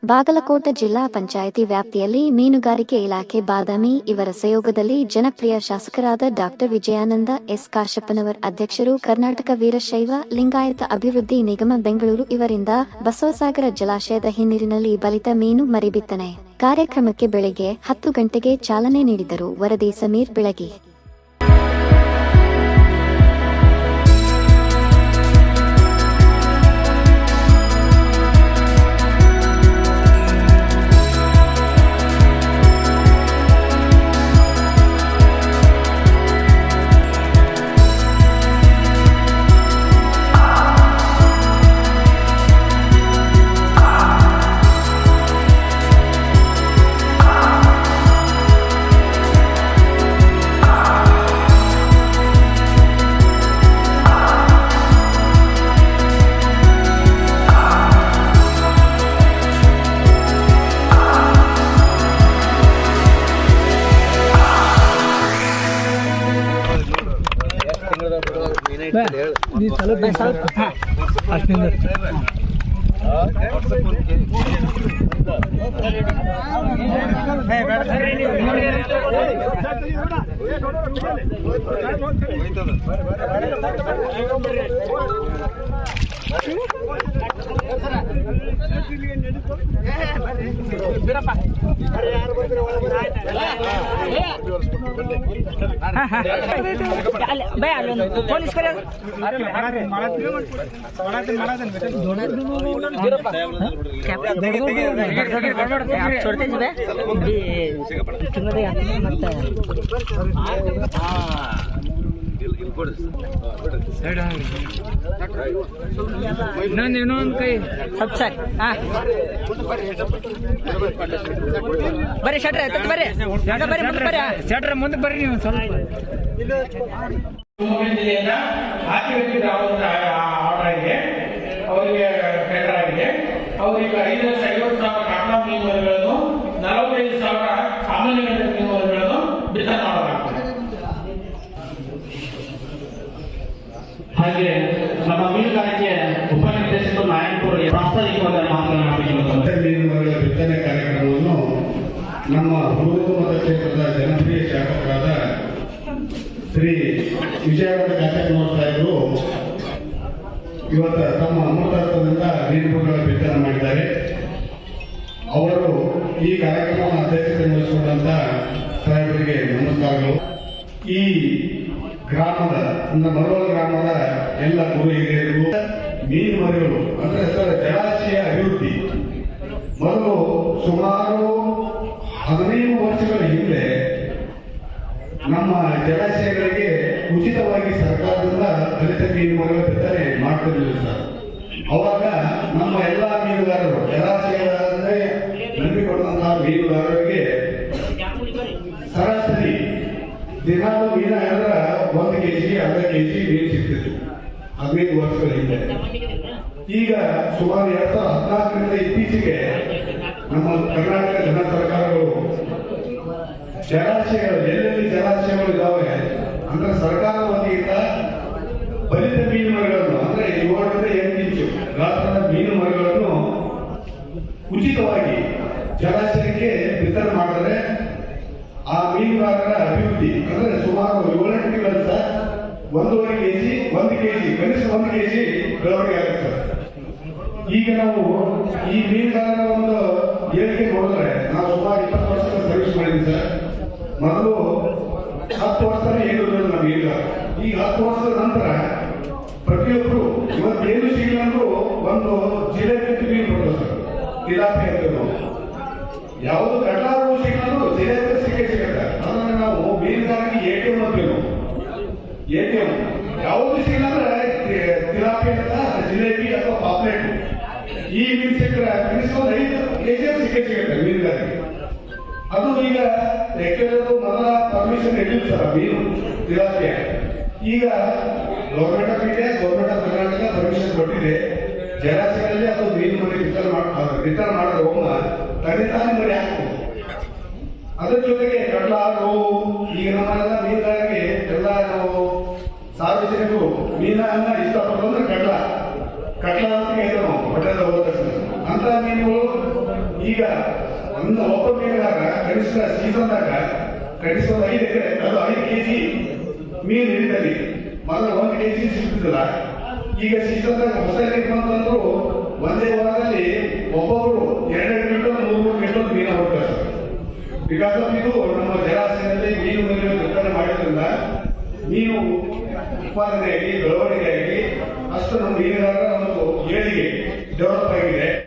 ಬಾಗಲಕೋಟೆ ಜಿಲ್ಲಾ ಪಂಚಾಯಿತಿ ವ್ಯಾಪ್ತಿಯಲ್ಲಿ ಮೀನುಗಾರಿಕೆ ಇಲಾಖೆ ಬಾದಾಮಿ ಇವರ ಸಹಯೋಗದಲ್ಲಿ ಜನಪ್ರಿಯ ಶಾಸಕರಾದ ಡಾಕ್ಟರ್ ವಿಜಯಾನಂದ ಎಸ್ ಕಾಶಪ್ಪನವರ್ ಅಧ್ಯಕ್ಷರು ಕರ್ನಾಟಕ ವೀರಶೈವ ಲಿಂಗಾಯತ ಅಭಿವೃದ್ಧಿ ನಿಗಮ ಬೆಂಗಳೂರು ಇವರಿಂದ ಬಸವಸಾಗರ ಜಲಾಶಯದ ಹಿನ್ನೀರಿನಲ್ಲಿ ಬಲಿತ ಮೀನು ಮರಿ ಬಿತ್ತನೆ ಕಾರ್ಯಕ್ರಮಕ್ಕೆ ಬೆಳಗ್ಗೆ 10 ಗಂಟೆಗೆ ಚಾಲನೆ ನೀಡಿದರು. ವರದಿ ಸಮೀರ್ ಬೆಳಗಿ. ಇನ್ನೊಂದು ಕೈ ಸ್ವಲ್ಪ ಸರ್ ಬರ್ರಿ ಶಟ್ರ ಬರ್ರಿ ಶಟ್ರ ಮುಂದೆ ಬರ್ರಿ ನೀವು ಸ್ವಲ್ಪ ಜಿಲ್ಲೆಯಿಂದ ಆರ್ಥಿಕ ಆರ್ಡರ್ ಆಗಿದೆ ಅವರಿಗೆ ಟೆಂಡರ್ ಆಗಿದೆ. ಅವರಿಗೆ 5,50,000 ಕಾಟಾ ಮೀನುಗಳನ್ನು 45,000 ಸಾಮಾನ್ಯ ಮೀನುಗಳನ್ನು ಬಿತ್ತನೆ ಮಾಡಲಾಗ್ತದೆ. ಹಾಗೆ ನಮ್ಮ ಮೀನುಗಾರಿಕೆ ಉಪನಿರ್ದೇಶಕರು ನಾಯಕರು ಪ್ರಾಸ್ತಾವಿಕವಾದ ಮಾತನಾಡಬೇಕು. ಮೀನುಗಳ ಬಿತ್ತನೆ ಕಾರ್ಯಕ್ರಮವನ್ನು ನಮ್ಮ ಹುಡುಗರು ಮತಕ್ಷೇತ್ರದ ಜನಪ್ರಿಯ ಶಾಸಕರಾದ ಶ್ರೀ ವಿಜಯಾನಂದ ಕಾಶಪ್ಪನವರ ಸಾಹೇಬರು ಇವತ್ತು ತಮ್ಮ ಅಮೃತಹಸ್ತದಿಂದ ಮೀನುಗಳ ಬಿತ್ತನೆ ಮಾಡಿದ್ದಾರೆ. ಅವರು ಈ ಕಾರ್ಯಕ್ರಮವನ್ನು ಅಧ್ಯಕ್ಷತೆ ವಹಿಸಿಕೊಂಡಂತ ಸಾಹೇಬರಿಗೆ ನಮಸ್ಕಾರಗಳು. ಈ ಗ್ರಾಮದ ಮರವಳ ಗ್ರಾಮದ ಎಲ್ಲ ಗುರು ಹಿರಿಯರಿಗೂ ಮೀನು ಮರಿಗಳು ಅಂದ್ರೆ ಜಲಾಶಯ ಅಭಿವೃದ್ಧಿ ಮೊದಲು ಸುಮಾರು 15 ವರ್ಷಗಳ ಹಿಂದೆ ನಮ್ಮ ಜಲಾಶಯಗಳಿಗೆ ಉಚಿತವಾಗಿ ಸರ್ಕಾರದಿಂದ ದಲಿತ ಮೀನು ಮರಿಗಳ ಬಿತ್ತನೆ ಮಾಡ್ತಿರ್ಲಿಲ್ಲ ಸರ್. ಅವಾಗ ನಮ್ಮ ಎಲ್ಲ ಮೀನುಗಾರರು ಜಲಾಶಯಗಳನ್ನೇ ನಂಬಿಕೊಂಡಂತಹ ಮೀನುಗಾರರಿಗೆ ಸರಾಸರಿ ದಿನಾಲು ಮೀನ ಹೇಳಿದ್ರೆ 1 kg ಅರ್ಧ kg ಮೀನು ಸಿಗ್ತಿತ್ತು 15 ವರ್ಷಗಳ ಹಿಂದೆ. ಈಗ ಸುಮಾರು 2014ರಿಂದ ಇತ್ತೀಚೆಗೆ ನಮ್ಮ ಕರ್ನಾಟಕ ಜನ ಸರ್ಕಾರಗಳು ಜಲಾಶಯಗಳು ಎಲ್ಲೆಲ್ಲಿ ಜಲಾಶಯಗಳು ಇದಾವೆ ಅಂದ್ರೆ ಸರ್ಕಾರ ವತಿಯಿಂದ ಬಲಿತ ಮೀನು ಮರಿಗಳನ್ನು ಅಂದ್ರೆ 7ರಿಂದ 8 ಇಂಚು ಗಾತ್ರದ ಮೀನು ಮರಿಗಳನ್ನು ಉಚಿತವಾಗಿ ಜಲಾಶಯಕ್ಕೆ ವಿತರಣೆ ಮಾಡಿದರೆ ಆ ಮೀನುಗಾರರ ಅಭಿವೃದ್ಧಿ ಅಂದ್ರೆ ಸುಮಾರು 7-8 ತಿಂಗಳಿಂದ 1.5 kg 1 kg ಕನಿಷ್ಠ 1 kg ಬೆಳವಣಿಗೆ ಆಗುತ್ತೆ ಸರ್. ಈಗ ನಾವು ಈ ಮೀನುಗಾರರ ಒಂದು ಏಳಿಗೆ ನೋಡಿದ್ರೆ ನಾವು ಸುಮಾರು 20 ವರ್ಷದ ಸರ್ವಿಸ್ ಮಾಡಿದ್ವಿ ಸರ್. ಮೊದಲು 10 ವರ್ಷನೇ ಏನು ನಮ್ಮ ಮೀನುಗಾರ. ಈಗ 10 ವರ್ಷದ ನಂತರ ಪ್ರತಿಯೊಬ್ಬರು ಇವತ್ತೇನು ಸಿಗಲಂದ್ರೂ ಒಂದು ಜಿಲೇಬಿ ಮೀನು ಬರ್ತದೆ ಸರ್. ತಿಲಾಪಿ ಅಂತ ಯಾವುದು ಕಡಲಾರು ಸಿಗಲಂದ್ರೂ ಜಿಲೇಬಿ ಸಿಗುತ್ತೆ. ಅದನ್ನ ನಾವು ಮೀನುಗಾರರಿಗೆ ATM ಅಂತೀವಿ. ATM ಯಾವುದು ಸಿಗಲಂದ್ರೆ ತಿಲಾಪಿ ಅಂತ ಜಿಲೇಬಿ ಅಥವಾ ಪಾಪ್ಲೆಟ್ ಈ ಮೀನು ಸಿಕ್ಕರೆ ಕನಿಷ್ಠ 5 kg ಸಿಗುತ್ತೆ ಮೀನುಗಾರರಿಗೆ. ಅದು ಈಗ ಯಾಕೆಂದ್ರೆ ಮೊದಲ ಪರ್ಮಿಷನ್ ಇರಲಿಲ್ಲ ಸರ್ ಮೀನು ತಿಲಾಪಿಯ. ಈಗ government of India government of Karnataka permission ಕೊಟ್ಟಿದೆ. ಜಲಾಶಯದಲ್ಲಿ ಅದು ಮೀನು ಮರಿ ರಿಟರ್ನ್ ಮಾಡೋದು ಹೋಮ ತನಿತಾನೆ ಮರಿ ಹಾಕ್ಬೋದು. ಅದ್ರ ಜೊತೆಗೆ ಕಡಲಾರು ಈಗ ನಮ್ಮೆಲ್ಲ ಮೀನುಗಾರರಿಗೆ ಎಲ್ಲ ನಾವು ಸಾರ್ವಜನಿಕರು ಮೀನನ್ನ ಇಷ್ಟಪಡೋದು ಅಂದ್ರೆ ಕಡಲ ಅಂತ ಹೇಳಿದ್ರು ನಾವು ಹೊಟ್ಟೆದ ಹೋದ ತಕ್ಷಣ. ಅಂತ ಮೀನುಗಳು ಈಗ ಒಬ್ಬ ಮೀನುಗಾರ ಕನಿಷ್ಠ ಸೀಸನ್ದಾಗ ಕನಿಷ್ಠ 5 ಎಕರೆ ಅದು 5 ಕೆಜಿ ಮೀನು ಹಿಡಿತದೆ. ಮೊದಲು 1 ಕೆಜಿ ಸಿಗ್ತಿದ್ದಿಲ್ಲ. ಈಗ ಸೀಸನ್ದಾಗ ಹೊಸ ನೀರು ಬಂತಂದ್ರು ಒಂದೇ ವಾರದಲ್ಲಿ ಒಬ್ಬೊಬ್ರು 2 ಕ್ವಿಂಟಲ್ 3 ಕ್ವಿಂಟಲ್ ಮೀನು ಹೊರಡ್ತಾರೆ. ಬಿಕಾಸ್ ಆಫ್ ಇದು ನಮ್ಮ ಜಲಾಶಯದಲ್ಲಿ ಮೀನು ಉತ್ಪನ್ನ ಮಾಡೋದ್ರಿಂದ ಮೀನು ಉತ್ಪಾದನೆಯಾಗಿ ಬೆಳವಣಿಗೆಯಾಗಿ ಅಷ್ಟು ನಮ್ಮ ಮೀನುಗಾರರ ಒಂದು ಏಳಿಗೆ ಡೆವಲಪ್ ಆಗಿದೆ.